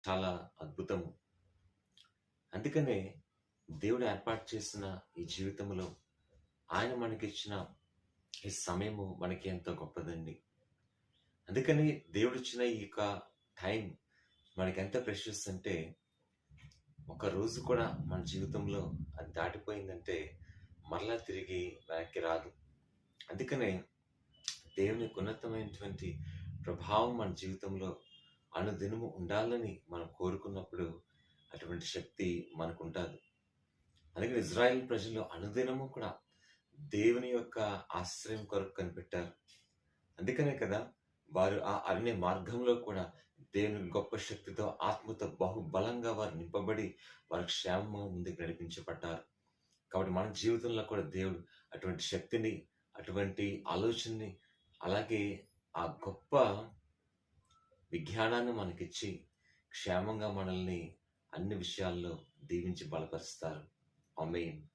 చాలా అద్భుతము. అందుకనే దేవుడు ఏర్పాటు చేసిన ఈ జీవితంలో ఆయన మనకిచ్చిన ఈ సమయము మనకి ఎంతో గొప్పదండి. అందుకని దేవుడిచ్చిన ఈ యొక్క టైం మనకెంత ప్రెషియస్ అంటే, ఒక రోజు కూడా మన జీవితంలో అది దాటిపోయిందంటే మరలా తిరిగి వెనక్కి రాదు. అందుకనే దేవుని ఉన్నతమైనటువంటి ప్రభావం మన జీవితంలో అనుదినము ఉండాలని మనం కోరుకున్నప్పుడు అటువంటి శక్తి మనకుంటాది. అందుకని ఇజ్రాయెల్ ప్రజలు అనుదినము కూడా దేవుని యొక్క ఆశ్రయం కొరకు కనిపెట్టారు. అందుకనే కదా వారు ఆ అరణ్య మార్గంలో కూడా దేవుని గొప్ప శక్తితో, ఆత్మతో బహుబలంగా వారు నింపబడి వారి క్షేమంగా ముందుకు నడిపించబడ్డారు. కాబట్టి మన జీవితంలో కూడా దేవుడు అటువంటి శక్తిని, అటువంటి ఆలోచనని, అలాగే ఆ గొప్ప విజ్ఞానాన్ని మనకిచ్చి క్షేమంగా మనల్ని అన్ని విషయాల్లో దీవించి బలపరుస్తారు. ఆమేన్.